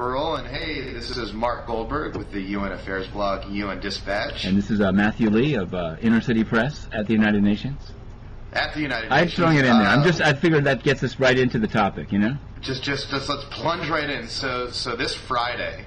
we're rolling. Hey, this is Mark Goldberg with the UN Affairs blog, UN Dispatch. And this is Matthew Lee of Inner City Press at the United Nations. At the United I'm Nations. throwing it in there. I figured that gets us right into the topic, you know? Just let's plunge right in. So this Friday,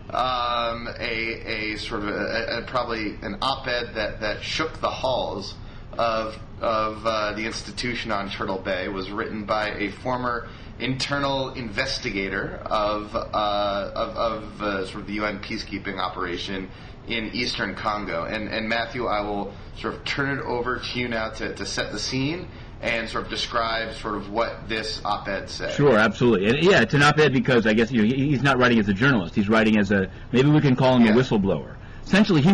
a sort of probably an op-ed that shook the halls of the institution on Turtle Bay was written by a former internal investigator of sort of the UN peacekeeping operation in Eastern Congo. And Matthew, I will sort of turn it over to you now to set the scene and sort of describe sort of what this op-ed said. Sure, absolutely. And yeah, it's an op-ed because I guess he's not writing as a journalist. He's writing as maybe we can call him a whistleblower. Essentially, he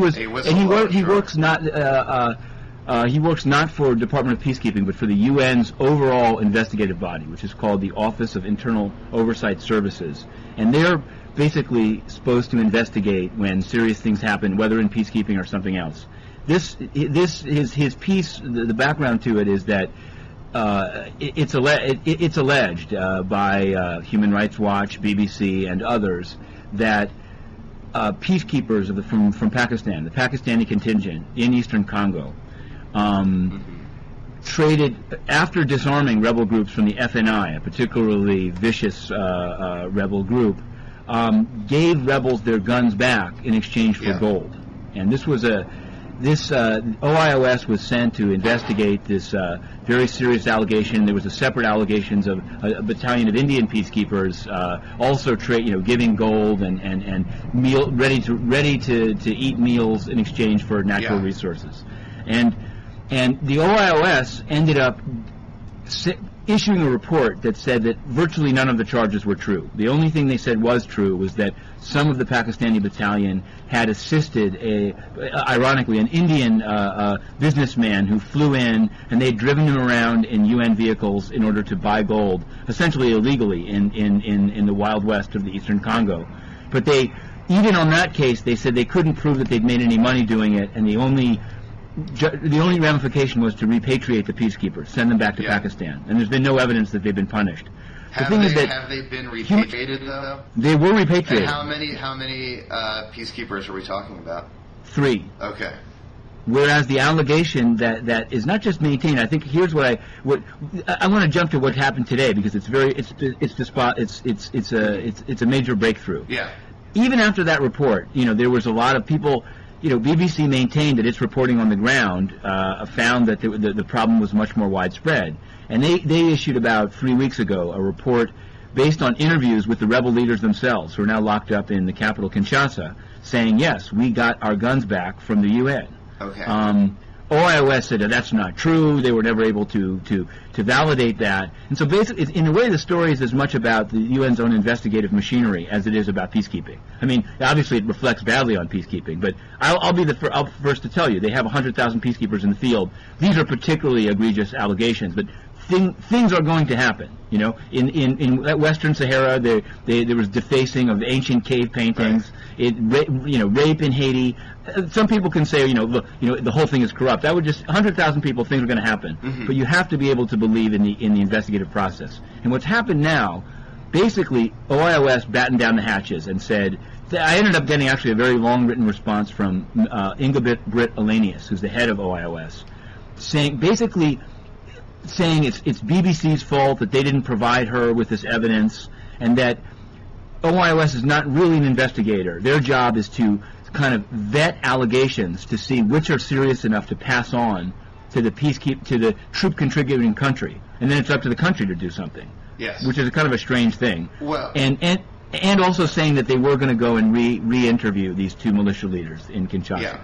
works not for Department of Peacekeeping, but for the UN's overall investigative body, which is called the Office of Internal Oversight Services. And they're basically supposed to investigate when serious things happen, whether in peacekeeping or something else. This is his piece. The background to it is that it's alleged by Human Rights Watch, BBC, and others that peacekeepers from Pakistan, the Pakistani contingent in Eastern Congo, traded, after disarming rebel groups from the FNI, a particularly vicious rebel group, gave rebels their guns back in exchange for gold. And this was OIOS was sent to investigate this very serious allegation. There was a separate allegations of a battalion of Indian peacekeepers also giving gold and ready to eat meals in exchange for natural resources. And the OIOS ended up issuing a report that said that virtually none of the charges were true. The only thing they said was true was that some of the Pakistani battalion had assisted, ironically, an Indian businessman who flew in, and they'd driven him around in UN vehicles in order to buy gold, essentially illegally in the Wild West of the Eastern Congo. But even on that case, they said they couldn't prove that they'd made any money doing it, and the only ramification was to repatriate the peacekeepers, send them back to Pakistan. And there's been no evidence that they've been punished. Have they been repatriated, though? They were repatriated. And how many peacekeepers are we talking about? 3. Okay. Whereas the allegation that is not just maintained, I think here's what I want to jump to what happened today, because it's a major breakthrough. Yeah. Even after that report, there was a lot of people. BBC maintained that its reporting on the ground found that the problem was much more widespread. And they issued about 3 weeks ago a report based on interviews with the rebel leaders themselves, who are now locked up in the capital, Kinshasa, saying, yes, we got our guns back from the UN. Okay. OIOS said that's not true. They were never able to validate that. And so basically, in a way, the story is as much about the UN's own investigative machinery as it is about peacekeeping. I mean, obviously it reflects badly on peacekeeping, but I'll be the first to tell you, they have 100,000 peacekeepers in the field. These are particularly egregious allegations, but things are going to happen. In Western Sahara, there was defacing of ancient cave paintings. Right. Rape in Haiti. Some people can say, look, the whole thing is corrupt. That would 100,000 people, things are going to happen. Mm-hmm. But you have to be able to believe in the investigative process. And what's happened now, basically, OIOS battened down the hatches and said. I ended up getting actually a very long written response from Inga Britt Alenius, who's the head of OIOS, saying it's BBC's fault that they didn't provide her with this evidence, and that OIOS is not really an investigator. Their job is to kind of vet allegations to see which are serious enough to pass on to the troop contributing country, and then it's up to the country to do something. Yes. Which is kind of a strange thing. Well. And also saying that they were going to go and re-interview these 2 militia leaders in Kinshasa. Yeah.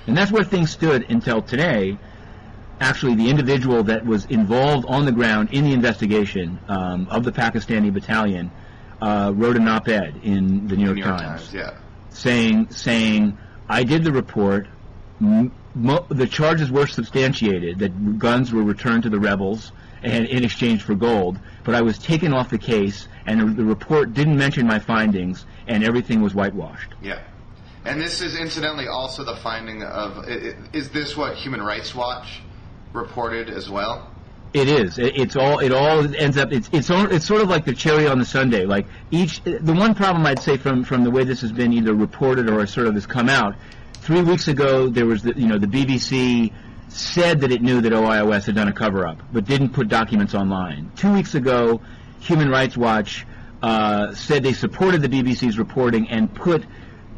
And that's where things stood until today. Actually, the individual that was involved on the ground in the investigation of the Pakistani battalion wrote an op-ed in the New York Times. Saying, I did the report, the charges were substantiated, that guns were returned to the rebels and in exchange for gold, but I was taken off the case, and the report didn't mention my findings, and everything was whitewashed. Yeah. And this is incidentally also the finding of, is this what Human Rights Watch reported as well? It is. It's all. It all ends up. It's sort of like the cherry on the sundae. Like the one problem I'd say from the way this has been either reported or sort of has come out. 3 weeks ago, there was the BBC said that it knew that OIOS had done a cover-up, but didn't put documents online. 2 weeks ago, Human Rights Watch said they supported the BBC's reporting and put,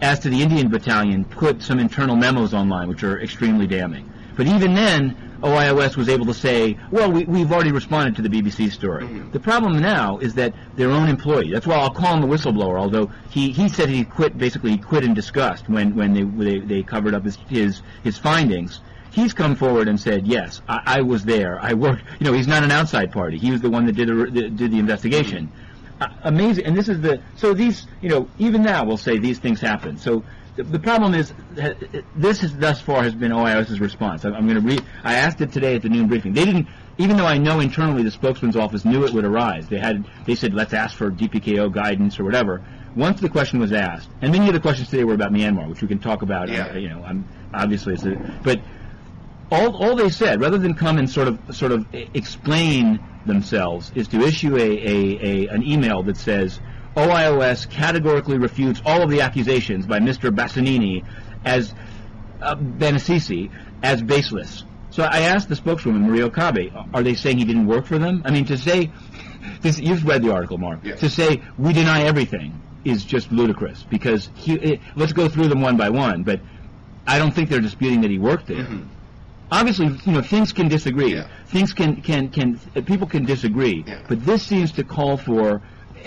as to the Indian Battalion, put some internal memos online, which are extremely damning. But even then, OIOS was able to say, well, we've already responded to the BBC story. Mm-hmm. The problem now is that their own employee, that's why I'll call him a whistleblower, although he said he quit in disgust when they covered up his findings. He's come forward and said, yes, I was there. I worked, he's not an outside party. He was the one that did the investigation. Amazing. And this is these, even now we'll say these things happen. So the problem is, thus far has been OIOS's response. I'm going to read. I asked it today at the noon briefing. They didn't, even though I know internally the spokesman's office knew it would arise. They said, let's ask for DPKO guidance or whatever. Once the question was asked, and many of the questions today were about Myanmar, which we can talk about. Yeah. But all they said, rather than come and sort of explain themselves, is to issue an email that says, OIOS categorically refutes all of the accusations by Mr. Bassanini as Benasisi as baseless. So I asked the spokeswoman, Maria Okabe, are they saying he didn't work for them? I mean, to say, you've read the article, Mark, yes. To say we deny everything is just ludicrous, because let's go through them one by one, but I don't think they're disputing that he worked there. Mm-hmm. Obviously, things can disagree. Yeah. Things people can disagree, yeah. But this seems to call for.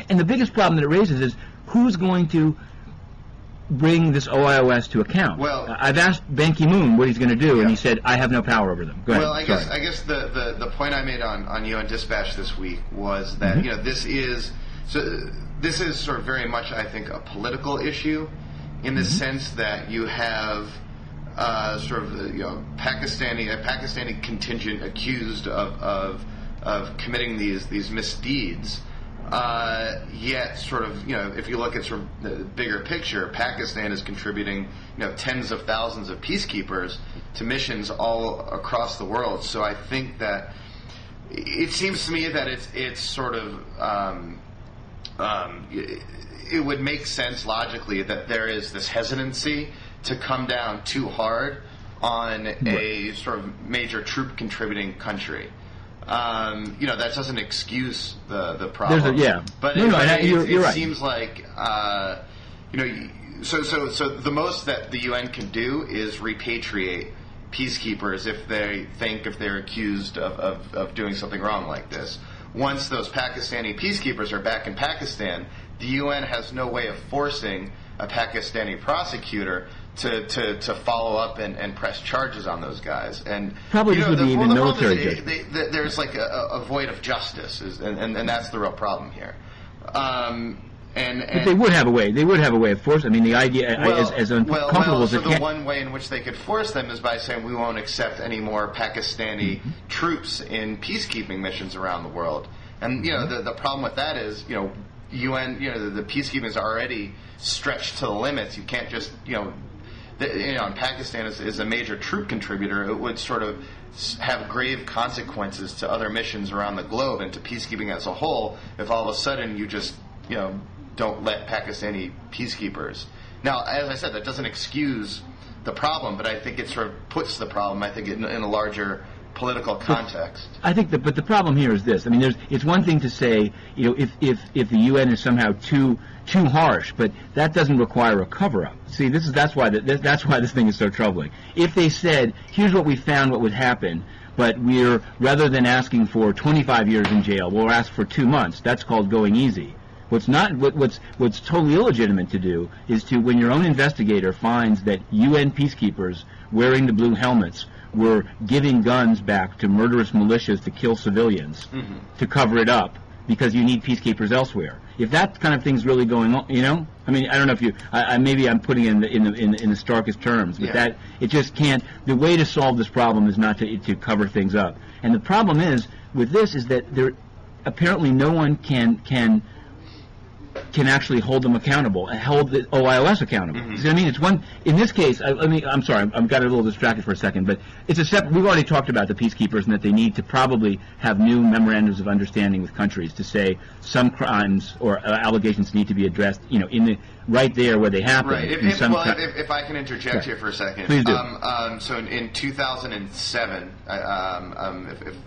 And the biggest problem that it raises is who's going to bring this OIOS to account. Well, I've asked Ban Ki-moon what he's going to do, yeah. And he said, I have no power over them. Go ahead. Well, I guess the point I made on UN Dispatch this week was that mm-hmm. this is sort of very much, I think, a political issue, in the mm-hmm. sense that you have Pakistani contingent accused of committing these misdeeds. Yet, sort of, if you look at sort of the bigger picture, Pakistan is contributing, tens of thousands of peacekeepers to missions all across the world. So I think that it seems to me that it's sort of it would make sense logically that there is this hesitancy to come down too hard on a sort of major troop contributing country. That doesn't excuse the problem. But you're right. Seems like so the most that the UN can do is repatriate peacekeepers if they're accused of doing something wrong like this. Once those Pakistani peacekeepers are back in Pakistan, the UN has no way of forcing a Pakistani prosecutor to follow up and press charges on those guys. And probably this would be even military judgment. There's like a void of justice, and that's the real problem here. But they would have a way. They would have a way of forcing. I mean, the idea, as uncomfortable as it can. The one way in which they could force them is by saying we won't accept any more Pakistani mm-hmm. troops in peacekeeping missions around the world. And the problem with that is UN the peacekeeping is already stretched to the limits. You can't just and Pakistan is a major troop contributor. It would sort of have grave consequences to other missions around the globe and to peacekeeping as a whole if all of a sudden you just don't let Pakistani peacekeepers. Now, as I said, that doesn't excuse the problem, but I think it sort of puts the problem, I think, in a larger political context. I think but the problem here is this. I mean, it's one thing to say, if the UN is somehow too harsh, but that doesn't require a cover-up. See, that's why this thing is so troubling. If they said, here's what we found, what would happen, but rather than asking for 25 years in jail, we'll ask for 2 months. That's called going easy. What's totally illegitimate to do is to, when your own investigator finds that UN peacekeepers wearing the blue helmets were giving guns back to murderous militias to kill civilians, mm-hmm. to cover it up because you need peacekeepers elsewhere. If that kind of thing's really going on, I mean, I don't know if maybe I'm putting it in the starkest terms, but that it just can't. The way to solve this problem is not to cover things up. And the problem is with this is that there apparently no one can can actually hold them accountable and hold the OIOS accountable. Mm-hmm. See what I mean? It's one, in this case, I'm sorry, I've got a little distracted for a second, but it's a separate, we've already talked about the peacekeepers and that they need to probably have new memorandums of understanding with countries to say some crimes or allegations need to be addressed, in the, right there where they happen. Right. If I can interject here for a second. Please do. So in 2007,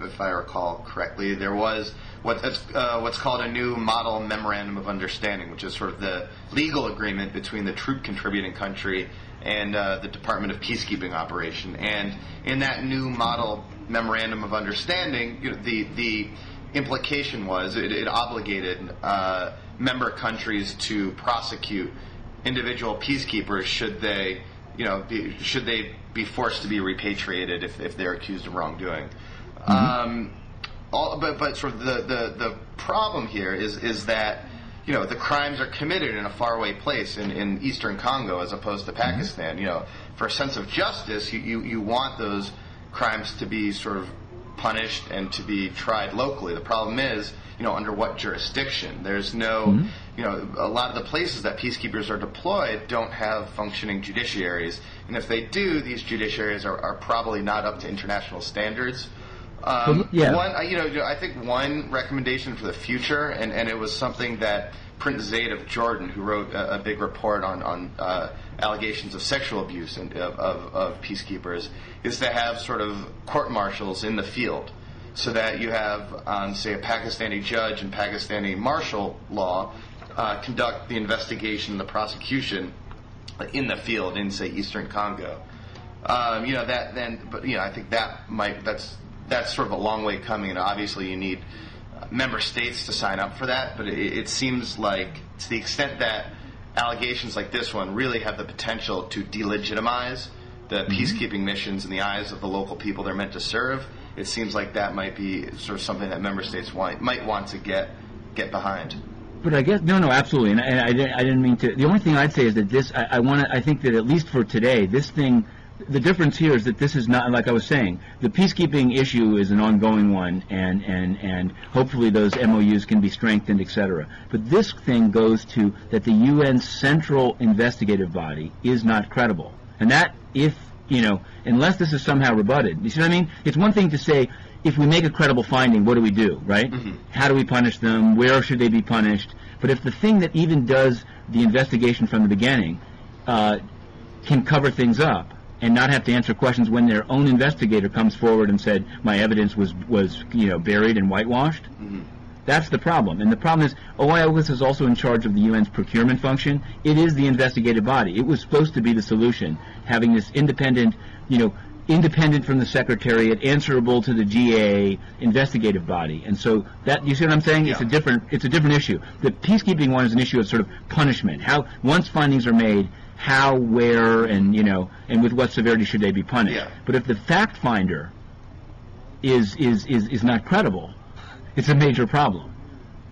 if I recall correctly, there was what's called a new model memorandum of understanding, which is sort of the legal agreement between the troop contributing country and the Department of Peacekeeping Operation. And in that new model memorandum of understanding, the implication was it obligated member countries to prosecute individual peacekeepers should they be forced to be repatriated if they're accused of wrongdoing. Mm-hmm. But sort of the problem here is that the crimes are committed in a faraway place in eastern Congo as opposed to Pakistan. Mm-hmm. For a sense of justice, you want those crimes to be sort of punished and to be tried locally. The problem is, under what jurisdiction? There's no, mm-hmm. A lot of the places that peacekeepers are deployed don't have functioning judiciaries, and if they do, these judiciaries are probably not up to international standards. I think one recommendation for the future, and it was something that Prince Zaid of Jordan, who wrote a big report on allegations of sexual abuse of peacekeepers, is to have sort of court-martials in the field, so that you have, say, a Pakistani judge and Pakistani martial law conduct the investigation and the prosecution in the field in, say, eastern Congo. I think that's sort of a long way coming, and obviously you need member states to sign up for that, but it seems like, to the extent that allegations like this one really have the potential to delegitimize the mm-hmm. peacekeeping missions in the eyes of the local people they're meant to serve, it seems like that might be sort of something that member states might want to get behind. But I guess no, absolutely, and I didn't mean to. The only thing I'd say is that this, I think that at least for today, this thing. The difference here is that this is not, like I was saying, the peacekeeping issue is an ongoing one, and hopefully those MOUs can be strengthened, etc. But this thing goes to that the UN central investigative body is not credible. And that, unless this is somehow rebutted, you see what I mean? It's one thing to say, if we make a credible finding, what do we do, right? Mm-hmm. How do we punish them? Where should they be punished? But if the thing that even does the investigation from the beginning can cover things up, and not have to answer questions when their own investigator comes forward and said, my evidence was buried and whitewashed. Mm-hmm. That's the problem. And the problem is, OIOS is also in charge of the UN's procurement function. It is the investigative body. It was supposed to be the solution, having this independent from the Secretariat, answerable to the GA investigative body. And so that, you see what I'm saying? Yeah. It's a different issue. The peacekeeping one is an issue of sort of punishment. How, once findings are made, how, where, and and with what severity should they be punished? Yeah. But if the fact finder is not credible, it's a major problem.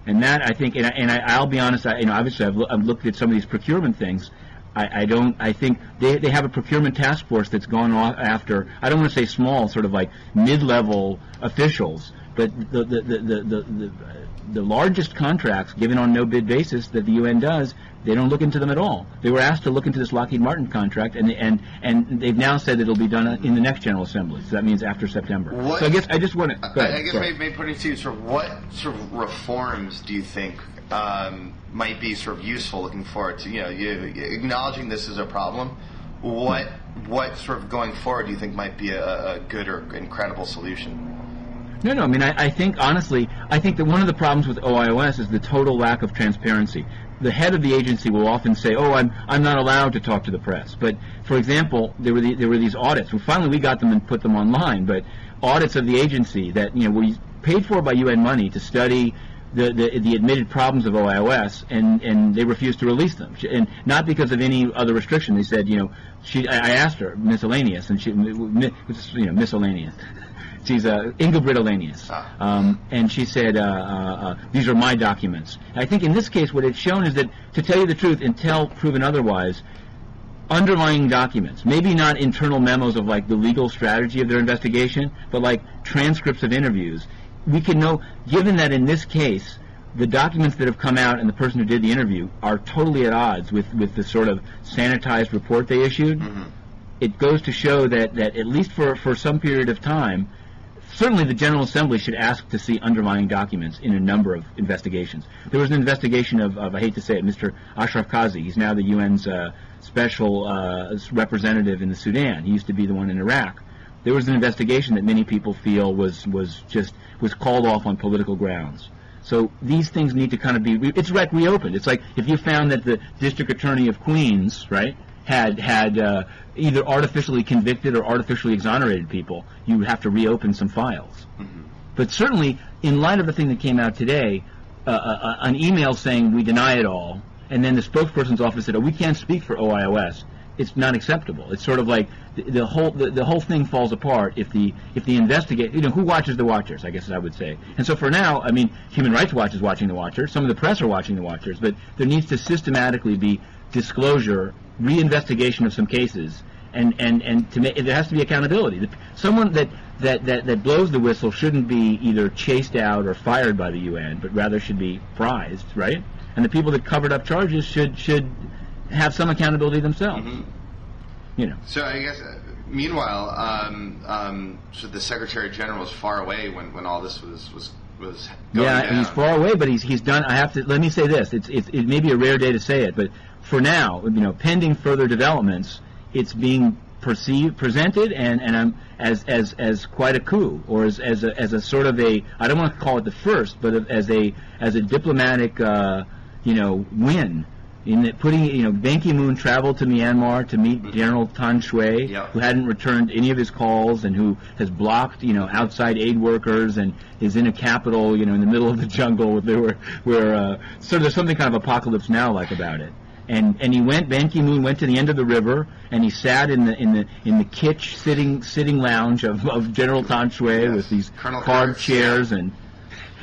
And that, I think, I'll be honest, obviously I've looked at some of these procurement things. I think they have a procurement task force that's gone off after, I don't want to say small, sort of like mid-level officials, but the largest contracts given on no-bid basis that the UN does, they don't look into them at all. They were asked to look into this Lockheed Martin contract, and they've now said that it'll be done in the next General Assembly. So that means after September. So I guess I just want to. I guess maybe putting it to you, sort of what sort of reforms do you think might be sort of useful looking forward to? Acknowledging this is a problem. What sort of going forward do you think might be a good or incredible solution? No. I mean, I think, honestly, that one of the problems with OIOS is the total lack of transparency. The head of the agency will often say, "Oh, I'm not allowed to talk to the press." But, for example, there were these audits. Well, finally, we got them and put them online. But audits of the agency that were paid for by UN money to study the admitted problems of OIOS, and they refused to release them, and not because of any other restriction. They said, I asked her miscellaneous, and she miscellaneous. She's Engelbert Elanius. And she said, these are my documents. And I think in this case what it's shown is that, to tell you the truth, until proven otherwise, underlying documents, maybe not internal memos of like the legal strategy of their investigation, but like transcripts of interviews, we can know, given that in this case the documents that have come out and the person who did the interview are totally at odds with the sort of sanitized report they issued. It goes to show that at least for some period of time, certainly the General Assembly should ask to see underlying documents in a number of investigations. There was an investigation of I hate to say it, Mr. Ashraf Qazi. He's now the UN's special representative in the Sudan. He used to be the one in Iraq. There was an investigation that many people feel was called off on political grounds. So these things need to kind of be it's like reopened. It's like if you found that the District Attorney of Queens, right, had either artificially convicted or artificially exonerated people, you would have to reopen some files. But certainly, in light of the thing that came out today, an email saying we deny it all, and then the spokesperson's office said, oh, we can't speak for OIOS. It's not acceptable. It's sort of like the whole thing falls apart if the investigate, who watches the watchers, I guess I would say. And so for now, I mean, Human Rights Watch is watching the watchers, some of the press are watching the watchers, but there needs to systematically be disclosure, reinvestigation of some cases, and there has to be accountability. Someone that blows the whistle shouldn't be either chased out or fired by the UN, but rather should be prized, right? And the people that covered up charges should have some accountability themselves. So I guess, meanwhile, so the Secretary General was far away when all this was going down. He's far away, but he's done. Let me say this: it may be a rare day to say it, but for now, pending further developments, it's being presented and as quite a coup, or as a sort of a, I don't want to call it the first, but as a diplomatic win. In that Ban Ki-moon traveled to Myanmar to meet General Tan Shui, who hadn't returned any of his calls and who has blocked, outside aid workers and is in a capital, in the middle of the jungle so there's something kind of Apocalypse Now like about it. And Ban Ki-moon went to the end of the river and he sat in the kitsch sitting lounge of General Tan Shui with these carved chairs and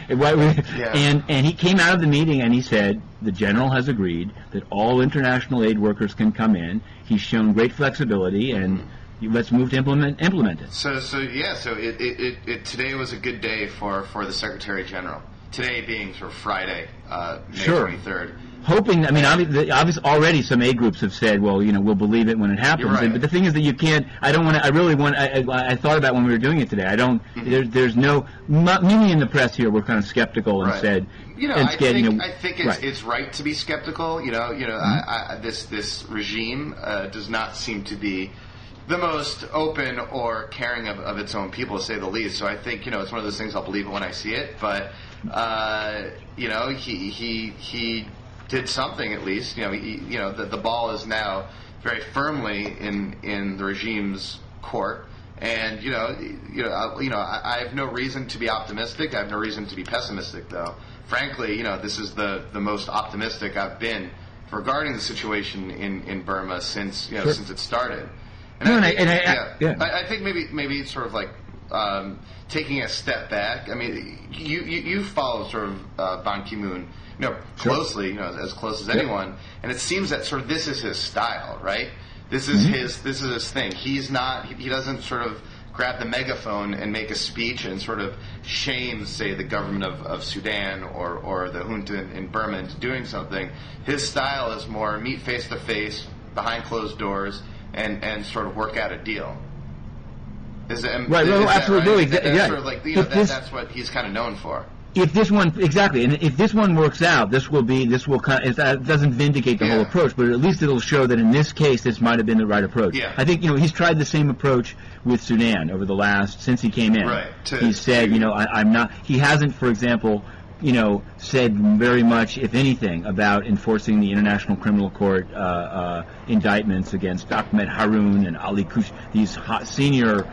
he came out of the meeting and he said, the General has agreed that all international aid workers can come in. He's shown great flexibility, and let's move to implement it. So today was a good day for the Secretary General. Today being sort of Friday, May 23rd. Hoping, obviously already some aid groups have said, well, we'll believe it when it happens. Right. But the thing is that you can't, I thought about when we were doing it today, there's no, many in the press here were kind of skeptical and said, I think it's right to be skeptical. This regime does not seem to be the most open or caring of its own people, to say the least. So I think it's one of those things I'll believe it when I see it. But he did something at least. The ball is now very firmly in the regime's court. And I have no reason to be optimistic. I have no reason to be pessimistic, though. Frankly, this is the most optimistic I've been regarding the situation in Burma since it started. And I think maybe sort of like taking a step back. I mean, you follow sort of Ban Ki-moon closely, as close as anyone, and it seems that sort of this is his style, right? This is his thing. He doesn't sort of grab the megaphone and make a speech and sort of shame, say, the government of Sudan or the junta in Burma into doing something. His style is more meet face to face, behind closed doors, and sort of work out a deal. Absolutely. Sort of like, that's what he's kind of known for. If this one and if this one works out, it doesn't vindicate the whole approach, but at least it'll show that in this case this might have been the right approach. Yeah. I think he's tried the same approach with Sudan over the last since he came in. Right. He said I'm not. He hasn't, for example, said very much, if anything, about enforcing the International Criminal Court indictments against Ahmed Haroun and Ali Kush, these senior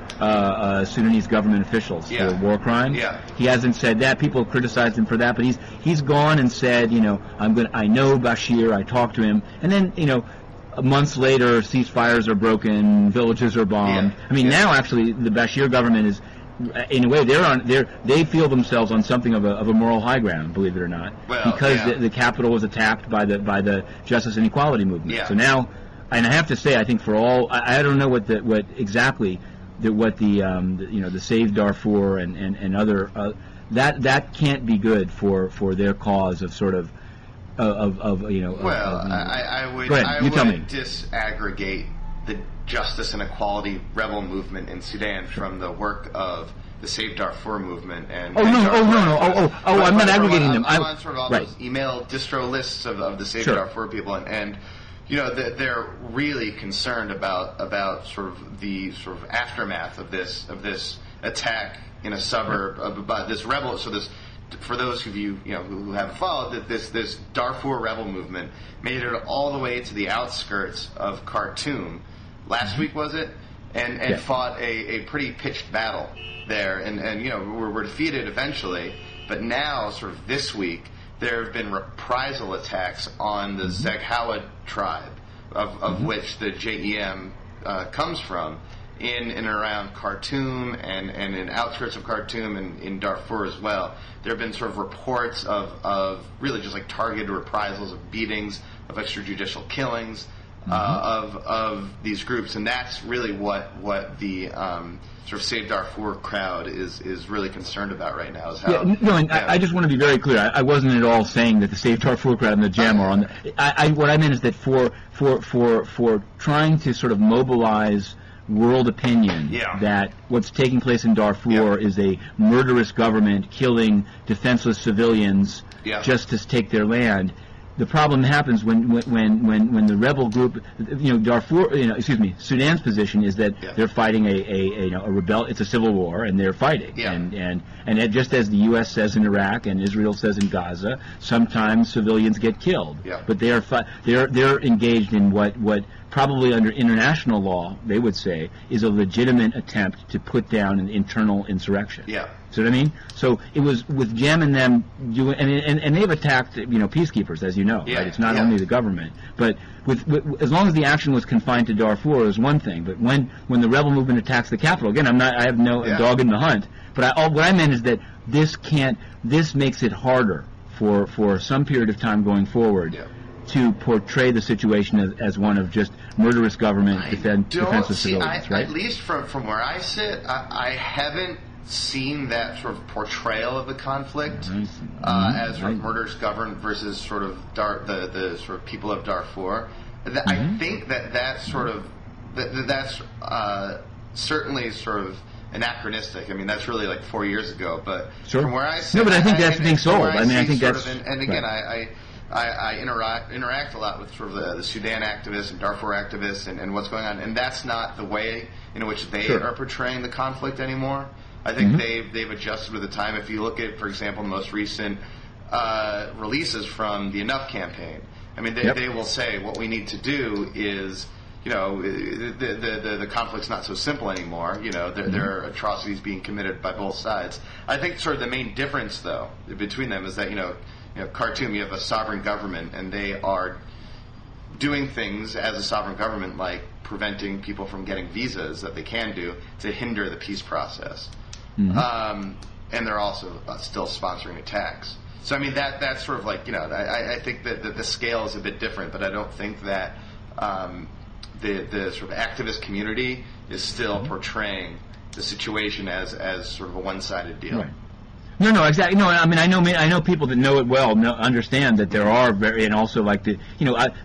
Sudanese government officials for war crimes. Yeah. He hasn't said that. People criticized him for that, but he's gone and said, I know Bashir, I talked to him, and then months later, ceasefires are broken, villages are bombed. Yeah. Now actually the Bashir government is, in a way, they feel themselves on something of a moral high ground, believe it or not, because the capital was attacked by the justice and equality movement. Yeah. So now, and I have to say, I think for all, I don't know what the Save Darfur and other that can't be good for their cause of sort of you know. I would disaggregate the justice and equality rebel movement in Sudan from the work of the Save Darfur movement. And I'm not aggregating them. I'm on sort of all those email distro lists of the Save Darfur people, and you know, they're really concerned about sort of the sort of aftermath of this attack in a suburb about this rebel. So this, for those of you who haven't followed, that this Darfur rebel movement made it all the way to the outskirts of Khartoum last week, was it? And fought a pretty pitched battle there, and you know, were defeated eventually. But now, sort of this week, there have been reprisal attacks on the Zeghawa tribe, of which the JEM comes from, in and around Khartoum and in outskirts of Khartoum and in Darfur as well. There have been sort of reports of really just like targeted reprisals, of beatings, of extrajudicial killings of these groups, and that's really what the sort of Save Darfur crowd is really concerned about right now. Is how, I just want to be very clear. I wasn't at all saying that the Save Darfur crowd and the JEM are on the. What I meant is that for trying to sort of mobilize world opinion that what's taking place in Darfur is a murderous government killing defenseless civilians just to take their land. The problem happens when the rebel group, Sudan's position is that they're fighting a rebel. It's a civil war, and they're fighting. And just as the U.S. says in Iraq and Israel says in Gaza, sometimes civilians get killed. But they're engaged in what probably under international law they would say is a legitimate attempt to put down an internal insurrection. See what I mean? So it was with JEM and them doing, and they've attacked peacekeepers, as you know. Right? It's not only the government, but with as long as the action was confined to Darfur, it was one thing. But when the rebel movement attacks the capital, again, I have no dog in the hunt. But what I meant is that this makes it harder for some period of time going forward to portray the situation as one of just murderous government defenseless civilians. Right? At least from where I sit, I haven't seen that sort of portrayal of the conflict as sort of murderous government versus sort of the sort of people of Darfur. I think that's sort of that's certainly sort of anachronistic. I mean, that's really like 4 years ago. But from where I sit, but I think that's being sold. I mean, I think that's and again, I interact a lot with sort of the Sudan activists and Darfur activists and what's going on, and that's not the way in which they are portraying the conflict anymore. I think they've adjusted with the time. If you look at, for example, the most recent releases from the Enough campaign, I mean, they will say what we need to do is, the conflict's not so simple anymore. There are atrocities being committed by both sides. I think sort of the main difference, though, between them is that, Khartoum, you have a sovereign government, and they are doing things as a sovereign government, like preventing people from getting visas that they can do to hinder the peace process. And they're also still sponsoring attacks. So I mean that's sort of like I think that the scale is a bit different, but I don't think that the sort of activist community is still portraying the situation as sort of a one-sided deal. Right. No, exactly. No, I mean, I know people that know it well, understand that there are and also like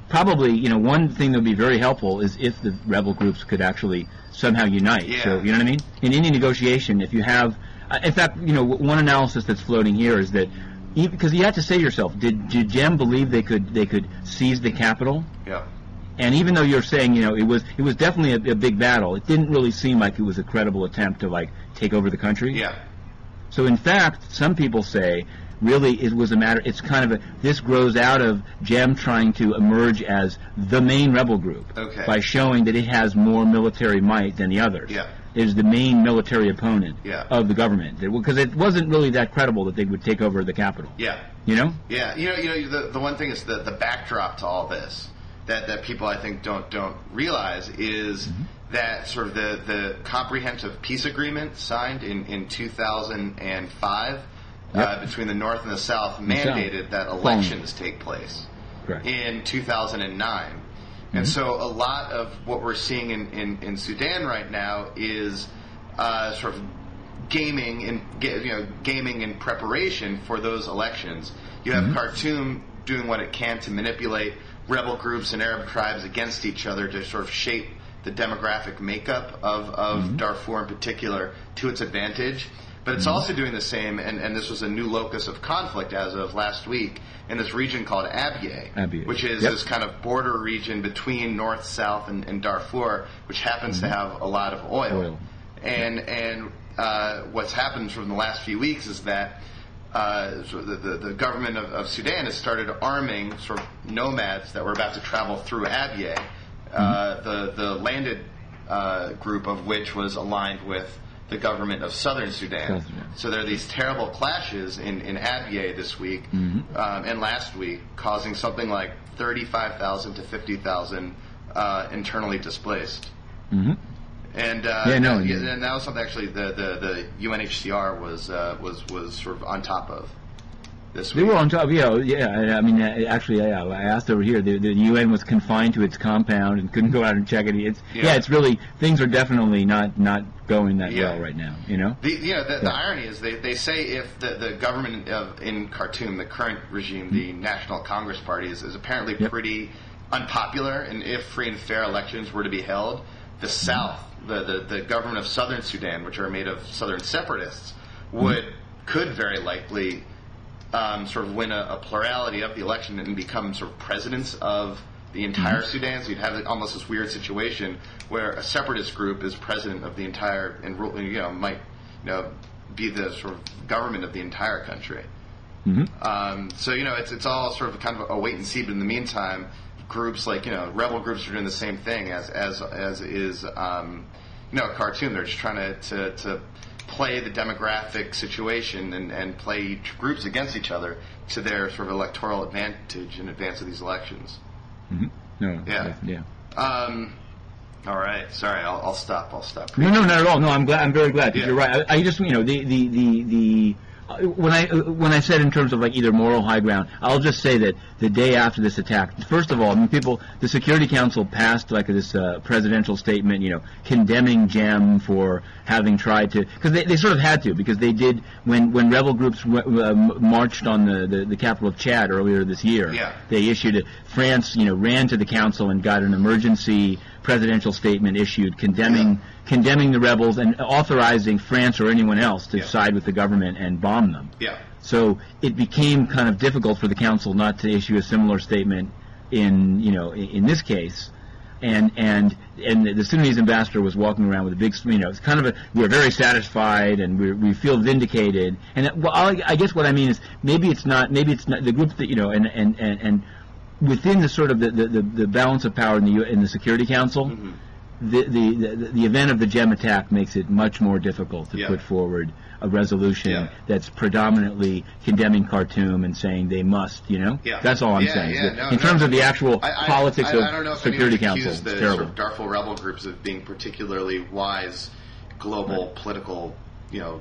probably, one thing that would be very helpful is if the rebel groups could actually somehow unite. So, you know what I mean? In any negotiation, if you have, in fact, one analysis that's floating here is that, because you have to say to yourself, did JEM believe they could seize the capital? Yeah. And even though you're saying, it was definitely a big battle, it didn't really seem like it was a credible attempt to take over the country. Yeah. So in fact, some people say, really, it was a matter. It's kind of this grows out of JEM trying to emerge as the main rebel group by showing that it has more military might than the others. Yeah. It is the main military opponent of the government, because it wasn't really that credible that they would take over the capital. Yeah. Yeah. The one thing is the backdrop to all this that people I think don't realize is that sort of the comprehensive peace agreement signed in 2005 between the North and the South mandated that elections take place in 2009. And so a lot of what we're seeing in Sudan right now is sort of gaming in preparation for those elections. You have Khartoum doing what it can to manipulate rebel groups and Arab tribes against each other to sort of shape the demographic makeup of Darfur in particular to its advantage. But it's also doing the same, and this was a new locus of conflict as of last week, in this region called Abyei, which is this kind of border region between North, South, and Darfur, which happens to have a lot of oil. And what's happened from the last few weeks is that the government of Sudan has started arming sort of nomads that were about to travel through Abyei, the landed group of which was aligned with the government of southern Sudan. So there are these terrible clashes in Abyei this week and last week, causing something like 35,000 to 50,000 internally displaced. And and that was something actually the UNHCR was sort of on top of this week. They were on top. I mean, actually, I asked over here. The UN was confined to its compound and couldn't go out and check it. It's really, things are definitely not going that well right now. The irony is they say if the government in Khartoum, the current regime, the National Congress Party, is apparently pretty unpopular, and if free and fair elections were to be held, the South, the government of southern Sudan, which are made of southern separatists, could very likely sort of win a plurality of the election and become sort of presidents of the entire Sudan. So you'd have almost this weird situation where a separatist group is president of the entire, and might be the sort of government of the entire country. So it's all sort of kind of a wait and see. But in the meantime, groups like rebel groups are doing the same thing as is Khartoum. They're just trying to play the demographic situation and play groups against each other to their sort of electoral advantage in advance of these elections. All right. Sorry, I'll stop. No, not at all. No, I'm glad. I'm very glad because you're right. I just when I said in terms of like either moral high ground, I'll just say that the day after this attack, first of all, the Security Council passed like this presidential statement, condemning GEM for having tried to, because they sort of had to, because they did when rebel groups marched on the capital of Chad earlier this year. They issued France, ran to the council and got an emergency presidential statement issued condemning the rebels and authorizing France or anyone else to side with the government and bomb them. So it became kind of difficult for the council not to issue a similar statement in this case. And the Sudanese ambassador was walking around with a big, it's kind of we're very satisfied and we feel vindicated. And I guess what I mean is maybe it's not the group that and within the sort of the balance of power in the Security Council, the event of the GEM attack makes it much more difficult to put forward a resolution that's predominantly condemning Khartoum and saying they must, That's all I'm saying. In terms of the actual politics of Security Council, it's terrible. Sort of Darfur rebel groups of being particularly wise global political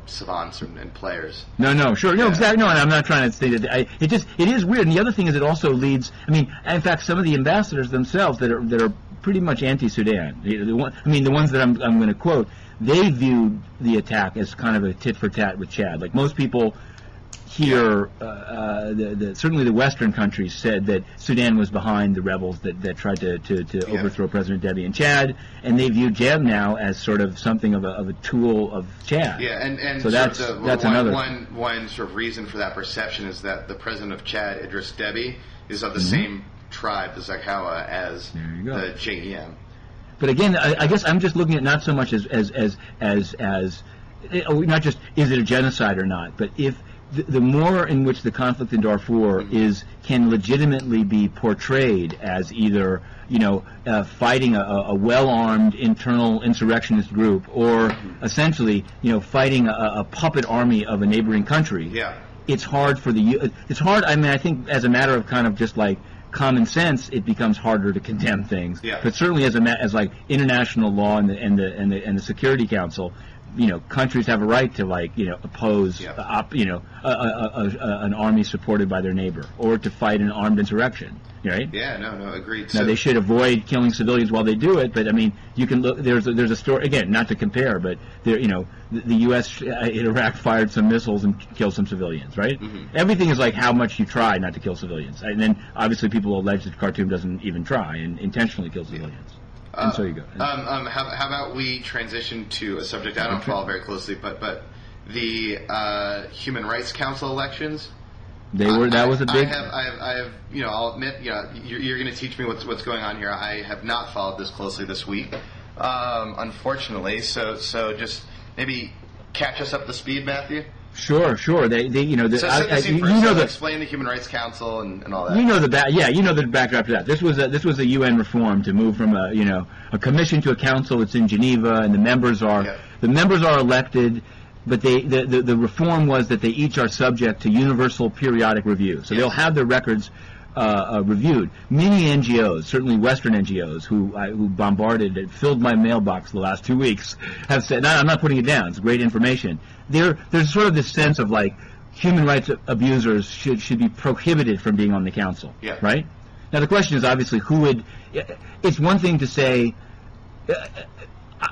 savants and players. Exactly. No, and I'm not trying to say that. It is weird. And the other thing is, it also leads. I mean, in fact, some of the ambassadors themselves that are pretty much anti-Sudan. The ones that I'm going to quote, they viewed the attack as kind of a tit for tat with Chad. Like most people here, certainly the Western countries said that Sudan was behind the rebels that tried to overthrow President Deby in Chad, and they view GEM now as sort of something of a tool of Chad. And so that's another one sort of reason for that perception is that the president of Chad, Idris Deby, is of the same tribe, the Zakawa, as the JEM. But again, I guess I'm just looking at not so much as not just is it a genocide or not, but if the more in which the conflict in Darfur can legitimately be portrayed as either fighting a well-armed internal insurrectionist group or essentially fighting a puppet army of a neighboring country. It's hard for it's hard. I mean, I think as a matter of kind of just like common sense, it becomes harder to condemn things. But certainly as like international law and the Security Council, countries have a right to oppose an army supported by their neighbor, or to fight an armed insurrection, right? Yeah, no, agreed. Now, they should avoid killing civilians while they do it, but I mean, you can look. There's a story, again, not to compare, but there, the U.S. in Iraq fired some missiles and killed some civilians, right? Mm-hmm. Everything is like how much you try not to kill civilians, and then obviously people allege that Khartoum doesn't even try and intentionally kill civilians. And so you go. How about we transition to a subject I don't follow very closely, but the Human Rights Council elections. That was a big. I have. I'll admit. You're going to teach me what's going on here. I have not followed this closely this week, unfortunately. So just maybe catch us up to speed, Matthew. Sure. They explain the Human Rights Council and all that. The backdrop to that. This was a UN reform to move from a commission to a council. It's in Geneva, and the members are elected. But the reform was that they each are subject to universal periodic review. So they'll have their records reviewed. Many NGOs, certainly Western NGOs, who bombarded and filled my mailbox the last 2 weeks, have said, I'm not putting it down, it's great information. There's sort of this sense of human rights abusers should be prohibited from being on the council, right? Now the question is obviously it's one thing to say,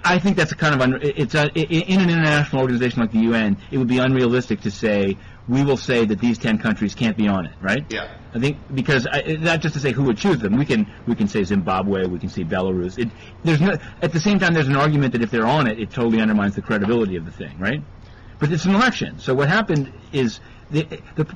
I think that's a kind of in an international organization like the UN, it would be unrealistic to say we will say that these 10 countries can't be on it, right? Yeah. I think because not just to say who would choose them. We can say Zimbabwe, we can say Belarus. At the same time, there's an argument that if they're on it, it totally undermines the credibility of the thing, right? But it's an election. So what happened is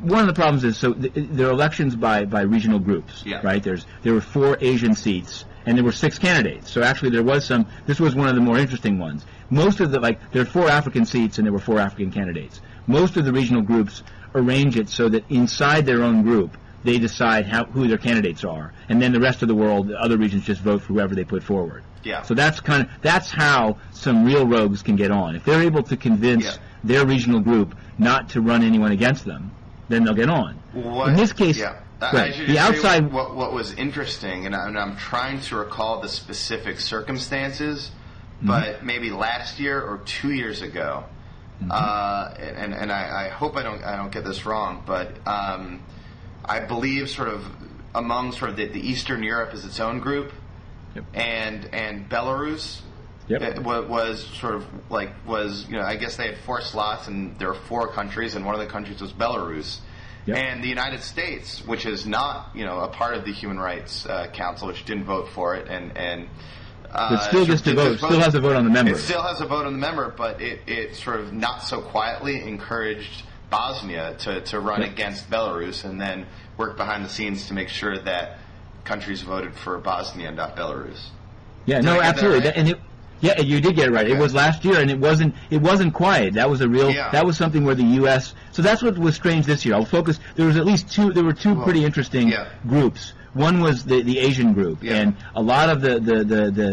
one of the problems is there are elections by regional groups, right? There were 4 Asian seats. And there were 6 candidates. So actually there was this was one of the more interesting ones. Most of there are 4 African seats and there were 4 African candidates. Most of the regional groups arrange it so that inside their own group, they decide who their candidates are. And then the rest of the world, the other regions just vote for whoever they put forward. Yeah. So that's how some real rogues can get on. If they're able to convince their regional group not to run anyone against them, then they'll get on. In this case... Yeah. The outside. What was interesting, and I'm trying to recall the specific circumstances, but maybe last year or 2 years ago, and I hope I don't get this wrong, but I believe among the Eastern Europe is its own group, and Belarus. Was I guess they had 4 slots, and there were 4 countries, and one of the countries was Belarus. Yep. And the United States, which is not, a part of the Human Rights Council, which didn't vote for it, and it still gets to vote. Still has a vote on the member. It still has a vote on the member, but it sort of not so quietly encouraged Bosnia to run against Belarus, and then work behind the scenes to make sure that countries voted for Bosnia and not Belarus. Yeah, no, absolutely, right? Yeah, you did get it right. Okay. It was last year, and it wasn't quiet. That was that was something where the U.S. So that's what was strange this year. I'll focus. There were two pretty interesting groups. One was the Asian group, and a lot of the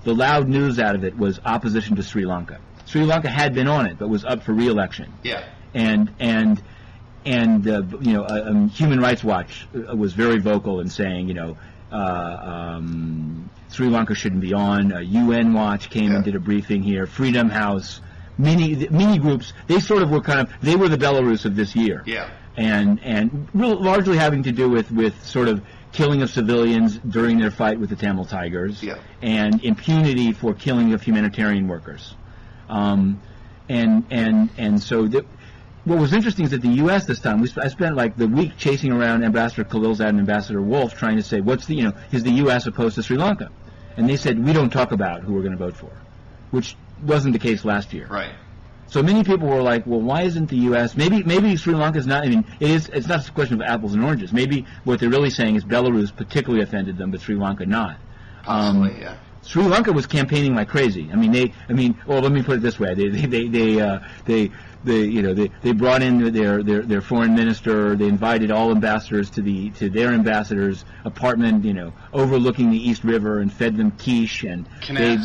loud news out of it was opposition to Sri Lanka. Sri Lanka had been on it, but was up for re-election. Yeah. And Human Rights Watch was very vocal in saying, Sri Lanka shouldn't be on. UN Watch came and did a briefing here. Freedom House, many groups. They sort of were they were the Belarus of this year. Yeah. And largely having to do with sort of killing of civilians during their fight with the Tamil Tigers. Yeah. And impunity for killing of humanitarian workers. What was interesting is that the U.S. this time, I spent the week chasing around Ambassador Khalilzad and Ambassador Wolf trying to say, is the U.S. opposed to Sri Lanka? And they said, we don't talk about who we're going to vote for, which wasn't the case last year. Right. So many people were like, well, why isn't the U.S. Maybe Sri Lanka's not. It's not a question of apples and oranges. Maybe what they're really saying is Belarus particularly offended them, but Sri Lanka not. Possibly, yeah. Sri Lanka was campaigning like crazy. Let me put it this way: they brought in their foreign minister. They invited all ambassadors to their ambassador's apartment, overlooking the East River, and fed them quiche. And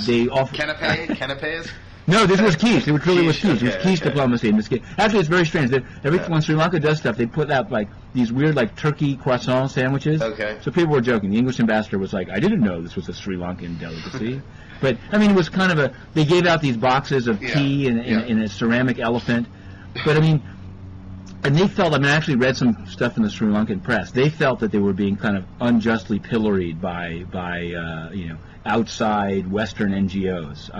they offered canapes. No, this was quiche. It truly was quiche. It was Okay, quiche okay. diplomacy in this case. Actually, it's very strange. When Sri Lanka does stuff, they put out like these weird like turkey croissant sandwiches. Okay. So people were joking. The English ambassador was like, "I didn't know this was a Sri Lankan delicacy." But I mean, it was kind of a. They gave out these boxes of tea in a ceramic elephant. But I mean, and they felt. I mean, I actually read some stuff in the Sri Lankan press. They felt that they were being kind of unjustly pilloried by outside Western NGOs.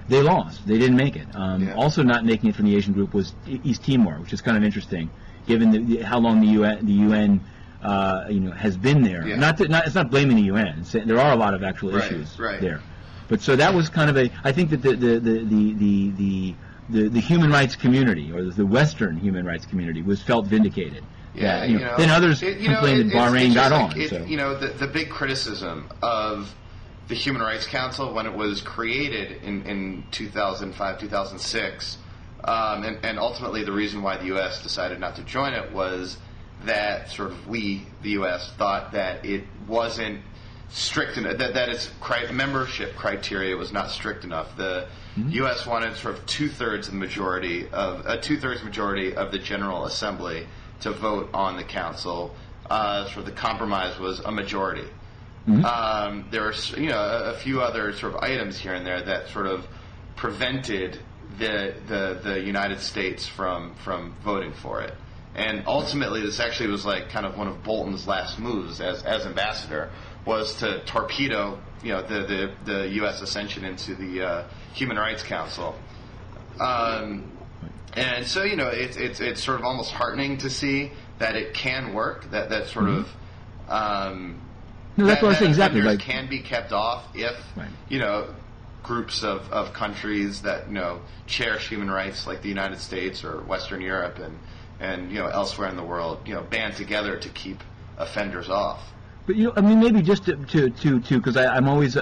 They lost. They didn't make it. Also, not making it from the Asian group was East Timor, which is kind of interesting, given how long the UN has been there. Yeah. It's not blaming the UN. There are a lot of actual issues there. But so that was kind of I think that the human rights community, or the Western human rights community, was felt vindicated. Yeah, then others complained that Bahrain got on. The big criticism of the Human Rights Council when it was created in 2005, 2006, and ultimately the reason why the U.S. decided not to join it was that sort of the U.S., thought that it wasn't strict enough, that its membership criteria was not strict enough. The U.S. wanted sort of two-thirds majority of the General Assembly to vote on the Council. Sort of the compromise was a majority. There are a few other sort of items here and there that sort of prevented the United States from voting for it. And ultimately, this actually was like kind of one of Bolton's last moves as ambassador, was to torpedo the U.S. ascension into the Human Rights Council. And so it's sort of almost heartening to see that it can work. That sort of no, that's what I'm saying, exactly. Like, can be kept off if groups of countries that cherish human rights, like the United States or Western Europe and elsewhere in the world, band together to keep offenders off. But I mean, maybe just to because I'm always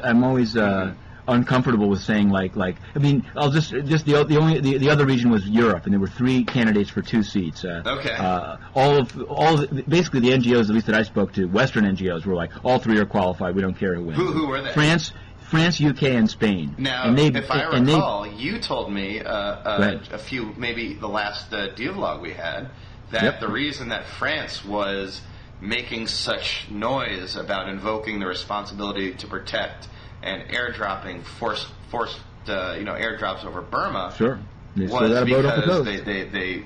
uncomfortable with saying like I mean, I'll just the other region was Europe, and there were 3 candidates for 2 seats. Okay. Basically the NGOs, at least that I spoke to, Western NGOs, were like, all 3 are qualified. We don't care who wins. Who were they? France, UK, and Spain. Now, and if I recall, you told me a few, maybe the last dialogue we had, that the reason that France was making such noise about invoking the responsibility to protect and airdropping forced airdrops over Burma was because